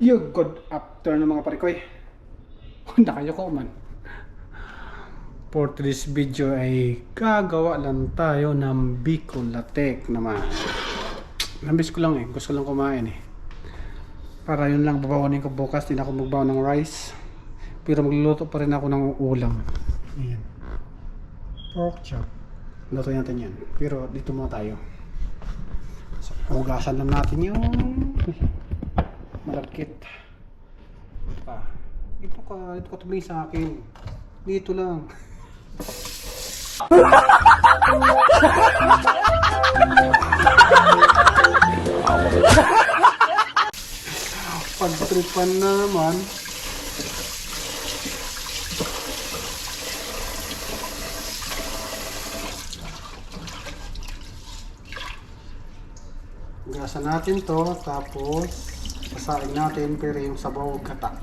Good afternoon mga parikoy. Nakayo ko man. For today's video ay gagawa lang tayo ng Bicol Latek naman. Nambis ko lang gusto lang kumain Para yun lang babawanin ko bukas, din ako magbawa ng rice. Pero magluluto pa rin ako ng ulam. Ayan. Pork chop. Luto natin yan. Pero dito muna tayo. So, hugasan lang natin yung malagkit. Dito ka tumingin sa akin. Dito lang. Pagtripan na naman. Gasan natin to, tapos pasain natin, pero yung sabaw gata.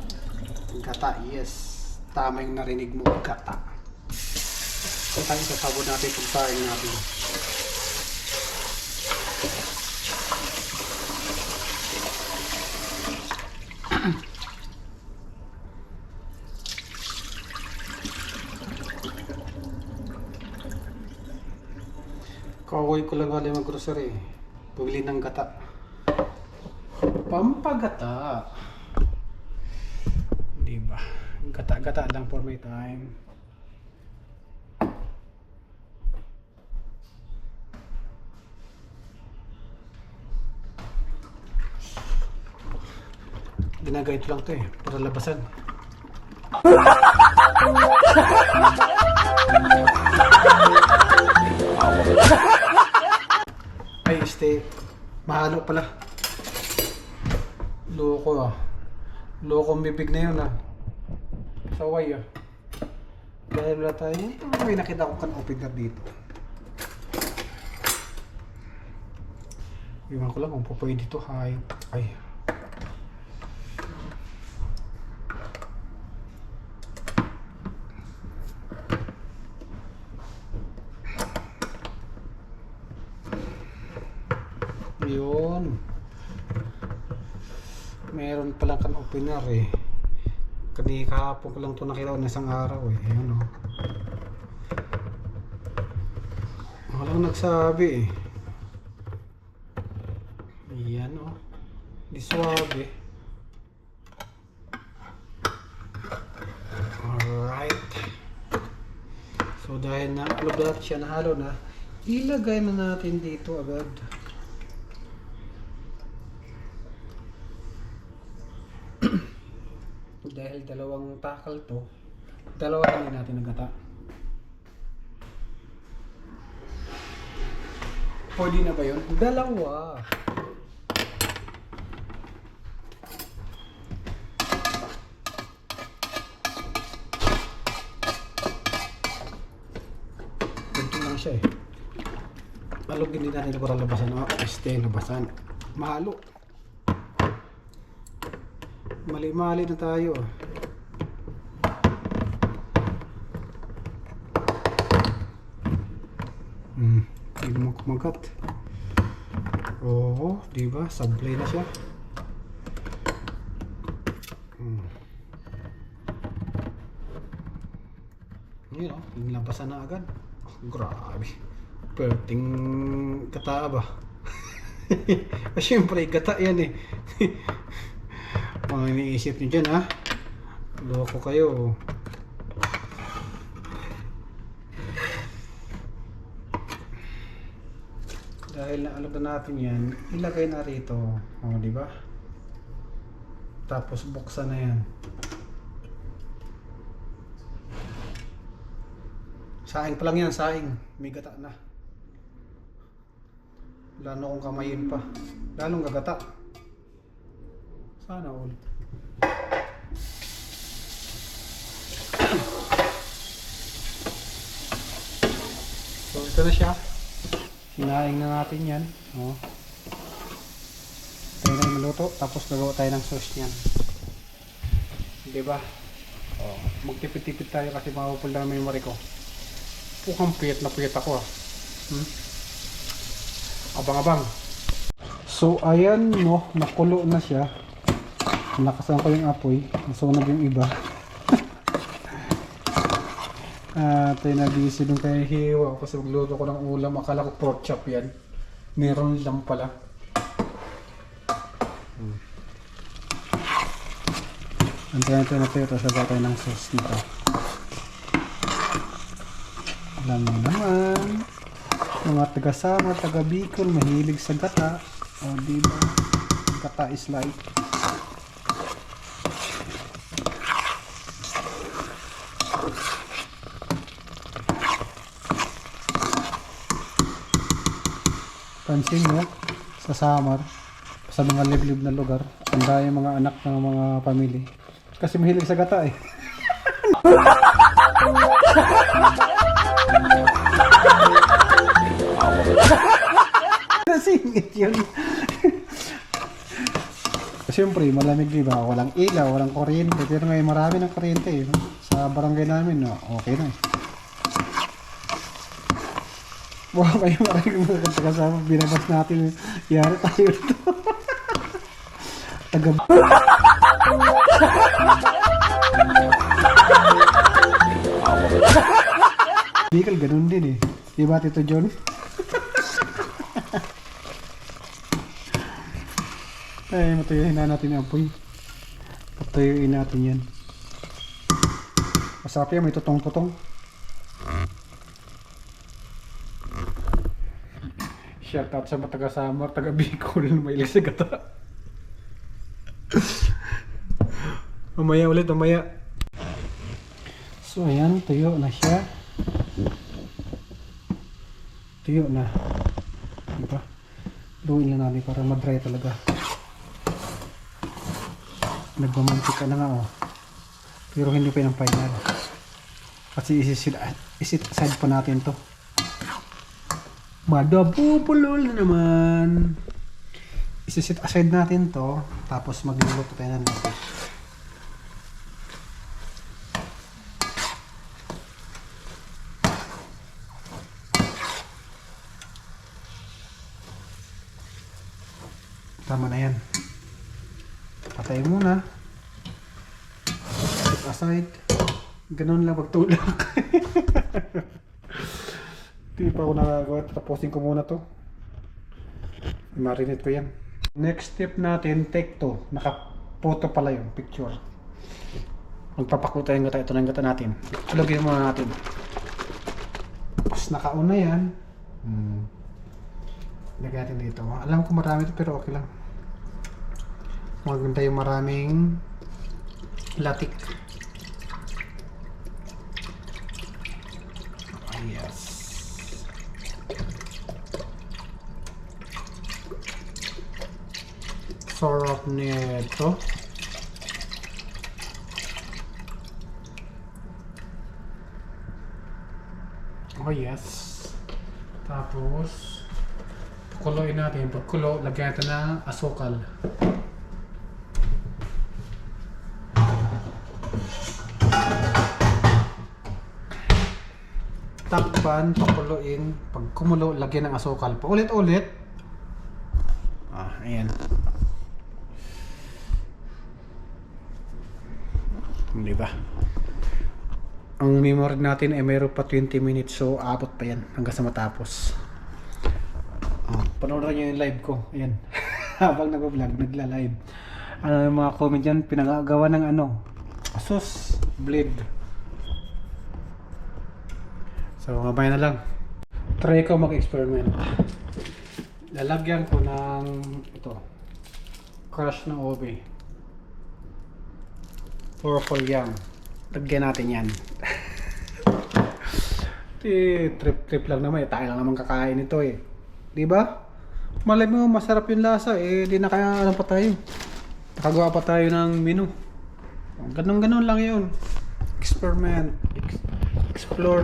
Gata, yes. Tama yung narinig mo, gata. So tayo sasabon natin kung pasain natin. Kauwi ko lang galing mag-grocery. Bumili ng gata. Pampagata. Diba? Gata-gata lang for my time. Ginagayad lang to para labasan. Ay, mahalo pala. Loko Loko ang bibig na yun Saway Dahil wala tayo. May nakita ko kan opener dito. Iwan ko lang kung pwede dito. Ay. Yun. Meron palang kan opener kahapon ko lang ito nakita na isang araw Ayun walang nagsabi Ayan Di suwabe. Alright. So dahil na alubat siya, nahalo na, ilagay na natin dito agad. Dahil dalawang takal to, dalawa kami natin nagata. Pwede na ba yun? Dalawa. Ganito lang siya Alugin din natin para labasan. Labasan. Mahalo. Mali-mali na tayo Hindi mo kumagat. Oo, diba? Sablay na siya. Yun labasan na agad. Grabe. Perting gata ba? Siyempre gata yan Mga iniisip nyo dyan loko kayo. Dahil naalog na natin yan, ilagay na rito. Diba? Tapos buksan na yan. Saing pa lang yan, saing. May gata na. Lalo kung kamayin pa. Lalong gagata. Sana all. So ito na siya. Hinaing na natin yan. Tayo na yung maluto. Tapos gagawa tayo ng sauce niyan. Diba? Magtipid-tipid tayo kasi mapupul na yung memory ko. Pukang piyat na piyat ako Abang-abang. So ayan nakulo na siya. Nakasan ko yung apoy. Nasunog yung iba. Tayo na busy dun kaya hiwa kasi magluto ko ng ulam. Akala ko pork chop yan. Meron lang pala. Antayin natin na ito. Sabi tayo ng sauce nito. Alam mo naman. Mga taga-Samar, taga-Bicol, mahilig sa gata. O diba? Gata is life. Pansin mo, sa Samar, sa mga liblib na lugar, tanda yung mga anak ng mga pamilya. Kasi mahilig sa gata eh. Nasingit yun. Siyempre, malamig diba? Walang ilaw, walang kuryente. Pero ngayon marami ng kuryente eh. Sa barangay namin, no? Okay na eh. Wow, kayo maraming mga kasama. Binabas natin. Yari tayo ito. Taga... Bicol, ganun din eh. Diba, Tito John? Ay, matuyuin na natin yung apoy. Patuyuin natin yan. Masarap yan, may tutong-tutong. Shout out sa mga taga-Samar, taga-Bicol, may sa gata. Mamaya ulit, mamaya. So ayan, tuyo na siya. Tuyo na. Diba? Luin lang natin para madry talaga. Nagmamantika na nga oh. Pero hindi pa yung final. Kasi isit aside pa natin to. Madabubulol na naman. Isisit aside natin to. Tapos magluluto tayo ng latik. Tama na yan. Patay muna. Sit aside. Ganun lang pagtulak. Hindi pa ako nakagawa. Tapusin ko muna to. Marinate ko yan. Next step natin, take 2. Nakapoto pala yung picture. Magpapakulo tayo ng gata. Ito na yung gata natin. Alagyan muna natin. Tapos nakauna yan. Lagyan natin dito. Alam ko marami ito pero okay lang. Maganda yung maraming latik. Oh, yes. Sarap nito. Oh yes. Tapos kuloyin natin. Pag kulo, lagyan natin ng asukal. Takpan, pakuloyin. Pag kumulo, lagyan ng asukal. Paulit-ulit. Ayan. Diba? Ang memory natin ay mayroon pa 20 minutes. So, abot pa yan hanggang sa matapos. Panoorin nyo yung live ko. Ayan. Habang nag-vlog, nagla-live. Ano yung mga comment dyan? Pinagagawa ng ano? Asus blade. So, mamaya na lang. Try ko mag-experiment. Lalagyan ko ng ito. Crush ng ube. Purple yam. Lagyan natin yan. Trip lang naman. Tayo lang naman kakain ito eh. Diba? Malay mo, masarap yung lasa eh. Di na kaya alam pa tayo. Nakagawa pa tayo ng menu. Ganon lang yun. Experiment. Explore.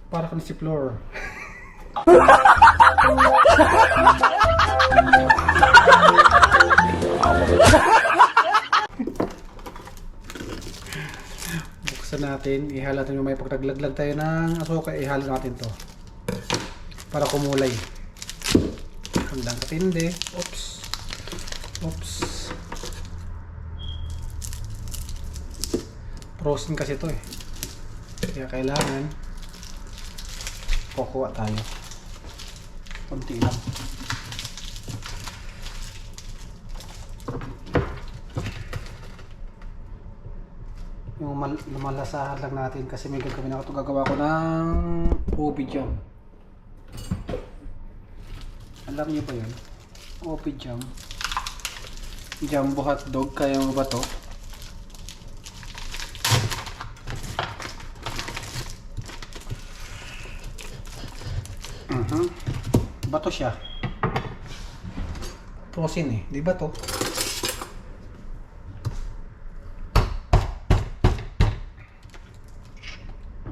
Para kang si Flor. Buksan natin. Ihala natin yung may pagtaglaglag tayo ng asukal. Ihala natin to. Para kumulay. Ang lang katindi. Oops. Oops. Frozen kasi ito eh. Kaya kailangan kukuha tayo. Kunti lang. Yung lumalasahan lang natin kasi may gagawin ako. Gagawa ko ng ubi jam. Alam niyo ba yun? Ubi jam. Jumbo hotdog. Kaya mo ba to? Bato siya. Frozen eh. Di ba to?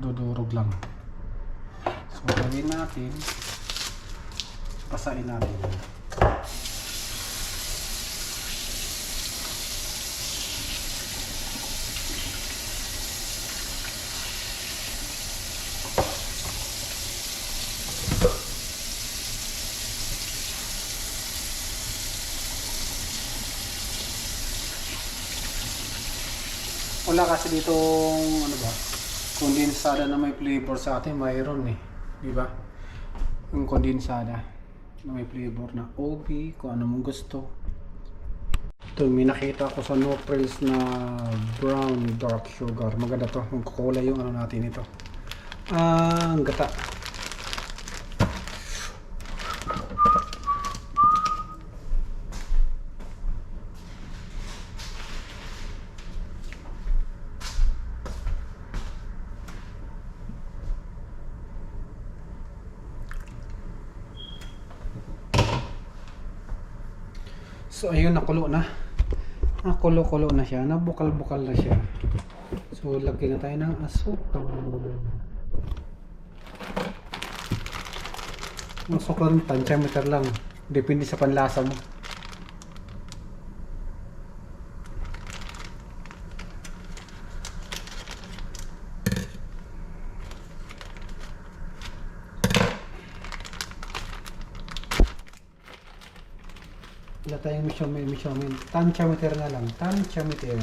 Dudurog lang. So gawin natin. Pasain natin. Wala kasi ditong ano ba, kondensada na may flavor sa atin, mayroon eh, di ba? Yung kondensada na may flavor na OB, kung ano mong gusto. Ito, may nakita ako sa No Frills na brown dark sugar. Maganda to, magkukulay yung ano natin ito. Ang gata. So ayun, nakulo na. Nakulo-kulo na siya. Nabukal-bukal na siya. So lagyan na tayo ng asukal. Ang asukal, tansyameter lang. Depende sa panlasa mo. Wala tayong measurement. Tansyameter na lang. Tansyameter.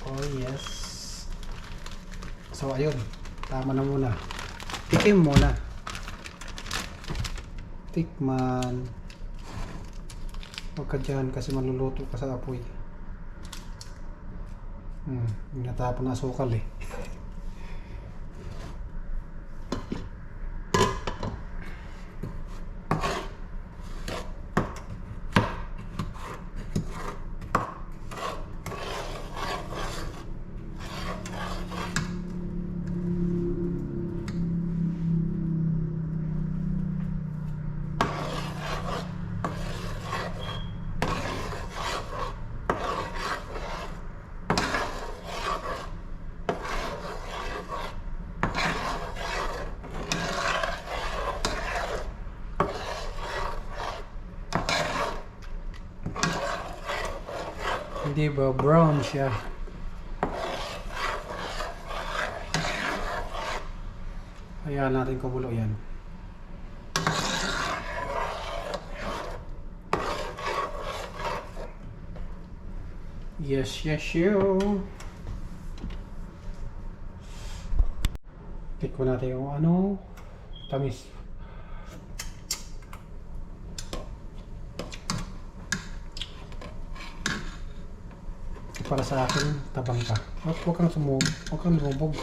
Oh yes. So ayun. Tama na muna. Tikim muna. Tikman. Huwag ka dyan kasi maluluto ka sa apoy. Natapon na asukal eh. Hindi ba brown siya? Hayaan natin kumulo yan. Yes, you. Tikman natin yung ano, tamis. Para sa akin, tabang pa. Huwag kang lumubog.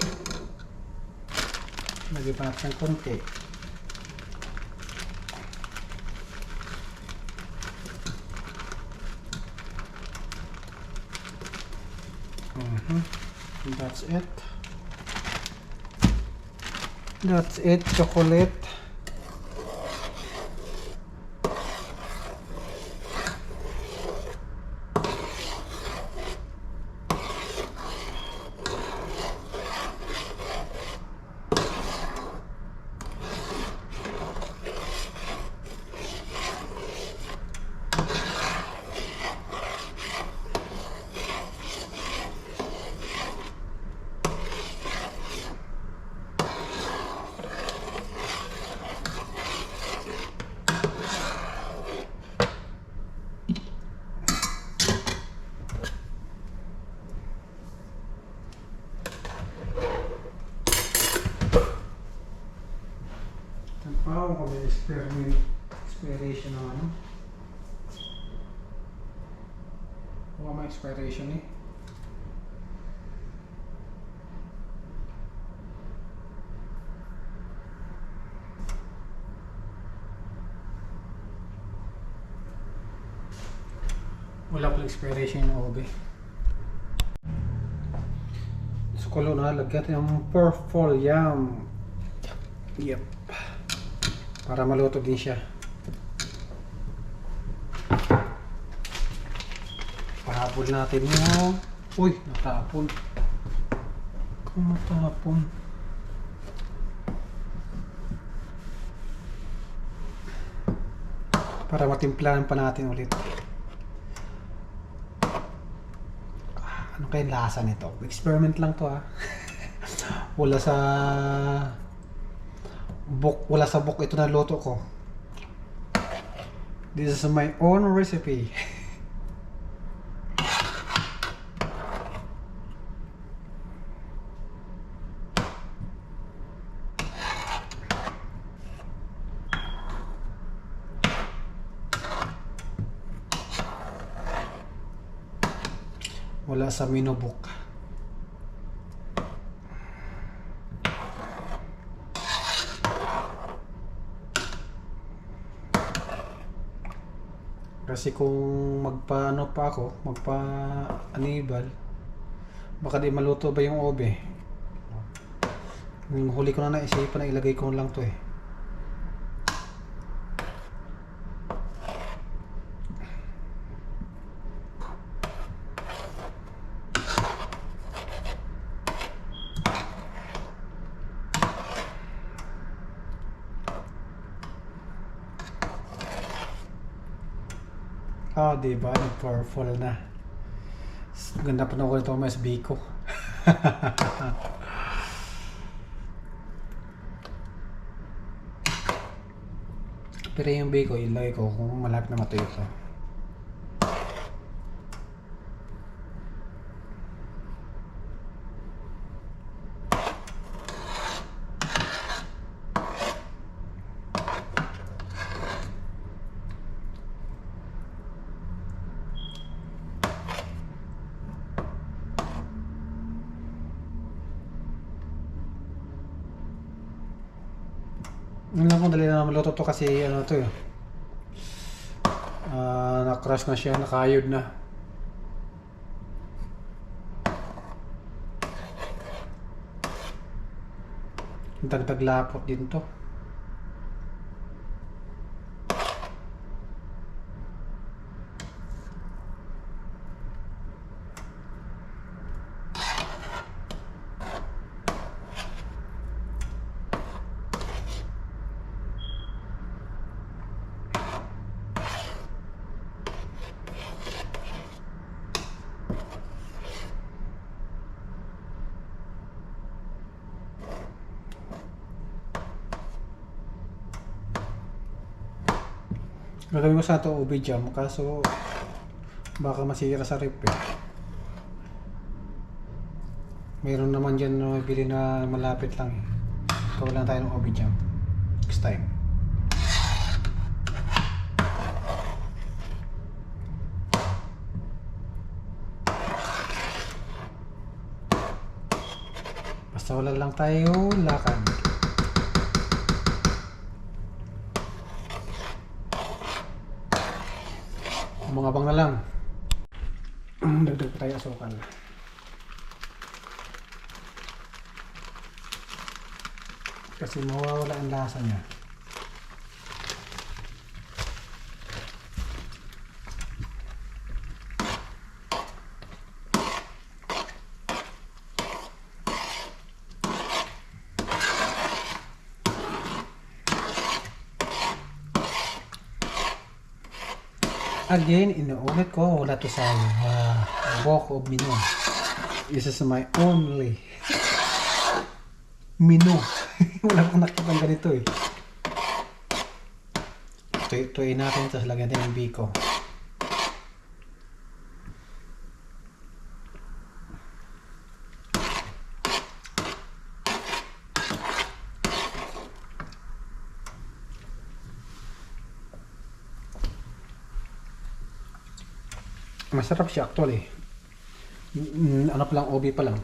Lagyan pa natin ng konti. That's it. That's it, chocolate. ko may expiration ng ano. Wala may expiration eh. Wala pala expiration yung OB. So kulo na lagyan yung purple yam. Yep. Para maluto din siya. Pahabol natin yung... Uy! Natapon. Kung matapon. Para matimplahan pa natin ulit. Ano kayong lasa nito? Experiment lang to ha. Wala sa book ito na luto ko. This is my own recipe. Wala sa menu book. Kasi kung magpa-ano pa ako, magpa-anibal, baka di maluto ba yung obe. Yung huli ko na naisipan na ilagay ko lang to eh. Ah, diba? Nag-purple na. Ganda pa na ko nito mas biko. Pero yung biko, ilagay ko kung malapit na matuyo to. Yun lang kung dali na maluto to kasi ano to eh. Na-crush na siya, nakayod na. Dagdag lapot din to. Gagawin ko sa ito ube jam kaso baka masira sa rep eh. Mayroon naman dyan na bili na malapit lang eh. Gawa lang tayo ng ube jam next time. Basta wala lang tayo lakad. Mga bang na lang. Dagdag tayo asukal. Kasi mawawala ang lasa niya. Again, inuulit ko, wala to sa book of menu. This is my only menu. Wala akong nakita ganito eh. Tuyin natin, tapos lagyan natin yung biko. Masarap siya actually. Ano pa lang, OB pa lang.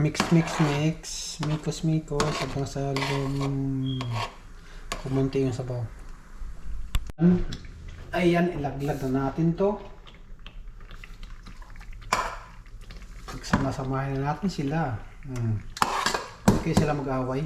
Mix. Mikos hanggang sa kumunti yung sabaw. Ayan, ilaglag na natin to. Pagsama-samahin na natin sila. Okay sila mag-away.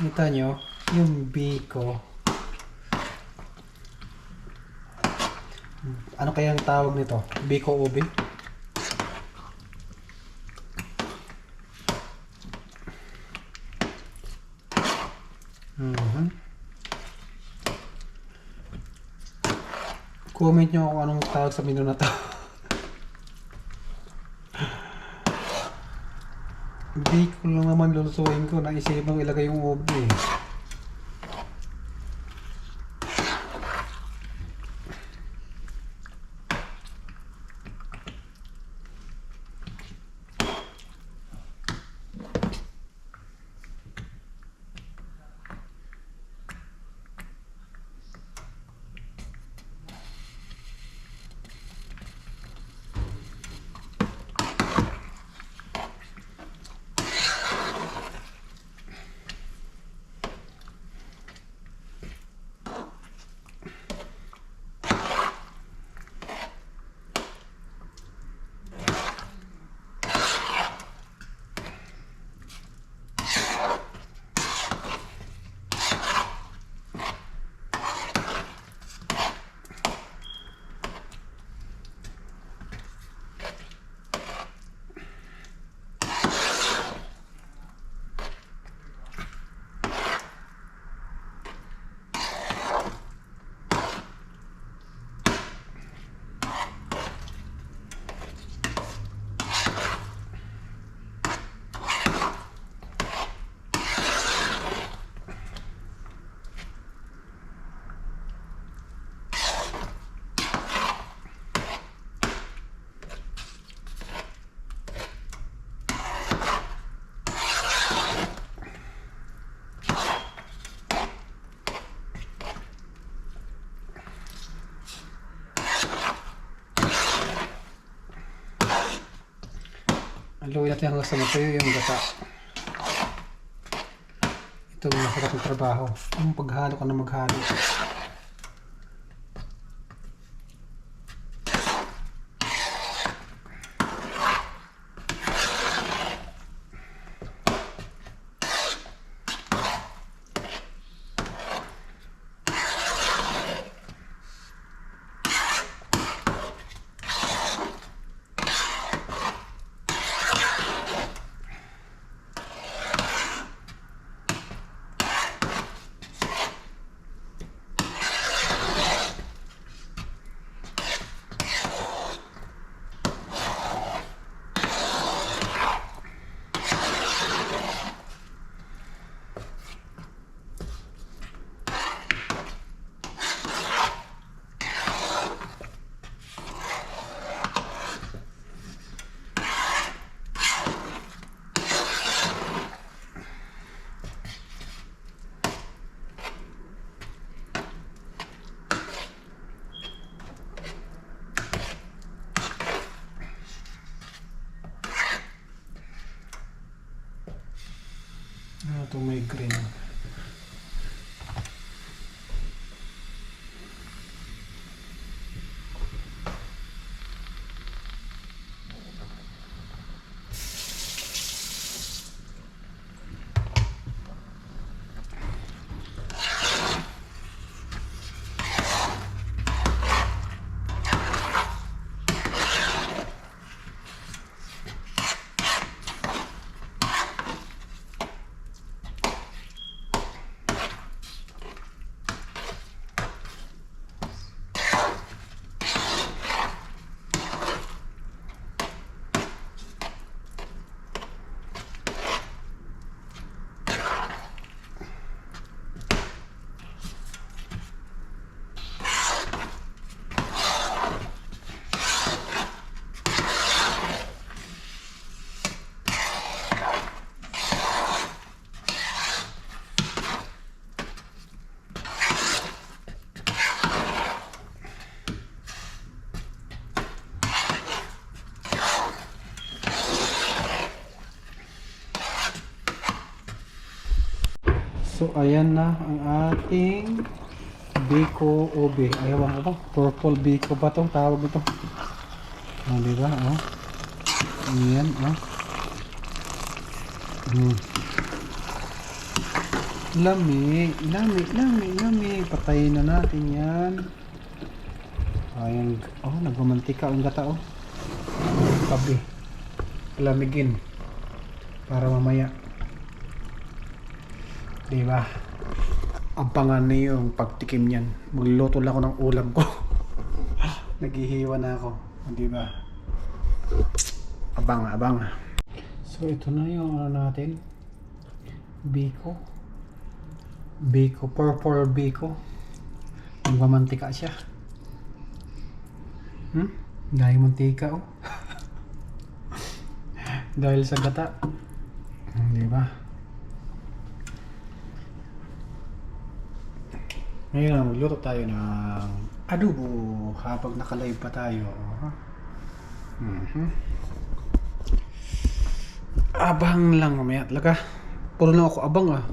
Kita nyo, yung biko. Ano kaya ang tawag nito? Biko ube? Comment nyo kung anong tawag sa menu na to. Biko lang naman lulutuin ko. Naisipang ilagay yung ube. Haluin natin hanggang sa matuyo yung gata. Ito yung masarap ng trabaho. Yung paghalo ka na maghalo. Ito may green. So ayan na ang ating Biko ube. Ayaw ko ba? Purple Biko ba itong tawag ito? Oh, diba? Oh. Ayan, oh. Lami. Patayin na natin yan. Ayan. Oh, nagmamantika ang gata, oh. Tabi. Lamigin. Para mamaya. Diba? Abangan niyo yung pagtikim niyan. Magluto lang ako ng ulam ko. Naghihiwa na ako. Diba? Abang. So ito na yung ano natin. Biko. Purple Biko. Nagmamantika siya. Dahil mantika, oh. Dahil sa gata. Diba? Ngayon, magluto tayo ng adobo habang nakalive pa tayo. Abang lang mamaya talaga. Puro lang ako abang, ah.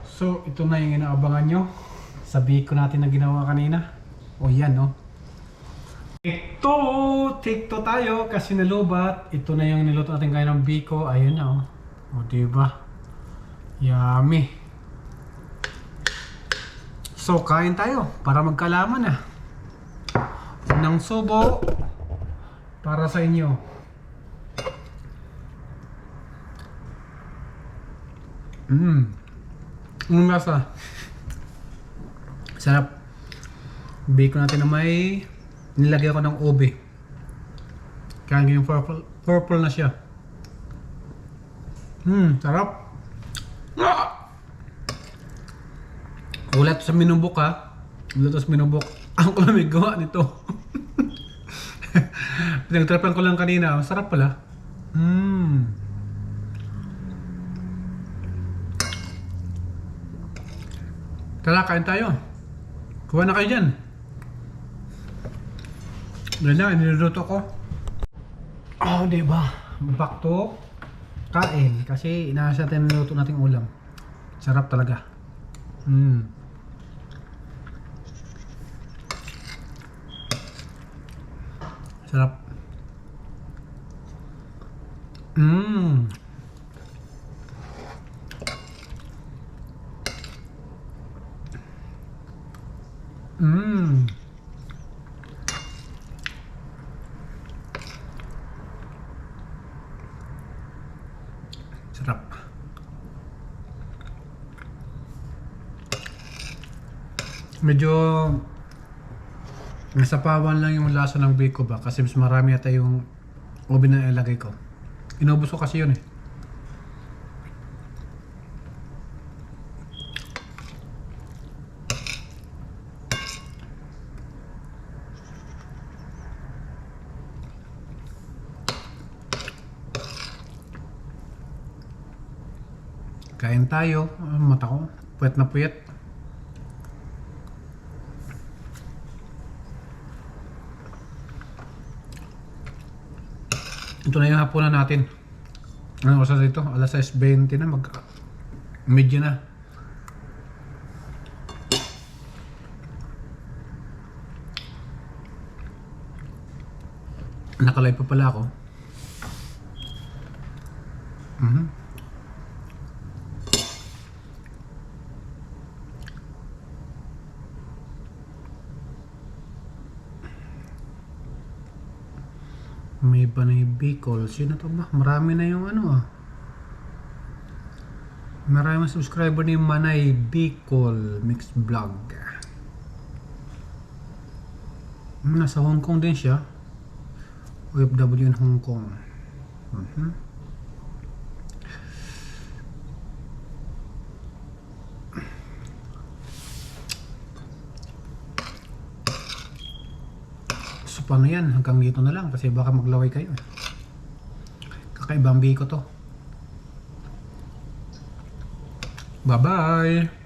So, ito na yung inaabangan nyo. Sabi ko natin na ginawa kanina. O yan, no? Take two tayo kasi nalubat. Ito na yung niluto natin kaya ng Biko. Ayun na, oh. O, diba? Yummy. So, kain tayo para magkalaman na. Unang subo para sa inyo. Ang lasa. Sarap. Biko natin na may nilagay ko ng ube. Kaya yung purple na siya. Sarap. Ulat sa minubok, ha. Ulat sa minubok. Ang ko lang may gawa nito. Pinagtrapan ko lang kanina. Sarap pala. Tara, kain tayo. Kuha na kayo dyan. Yan na, niluluto ko. Oh, diba? Back to kain. Kasi inaasa natin niluto nating ulam. Sarap talaga. Sarap. Sarap. Medyo nasapawan lang yung lasa ng Biko ba kasi mas marami yata yung ube na ilagay ko. Inubos ko kasi yun, eh. Kain tayo. Mata ko puyat na puyat. Ito na yung hapunan natin. Ano oras dito? Alas 6:20 na. Medyo na. Nakalive pa pala ako. May Panay Bicol. Sino to ba? Marami na yung ano, ah. Maraming subscriber ni Manay Bicol Mixed Vlog. Nasa Hong Kong din siya. OFW in Hong Kong. So paano yan? Hanggang dito na lang kasi baka maglaway kayo. Kakaibang Biko to. Bye bye!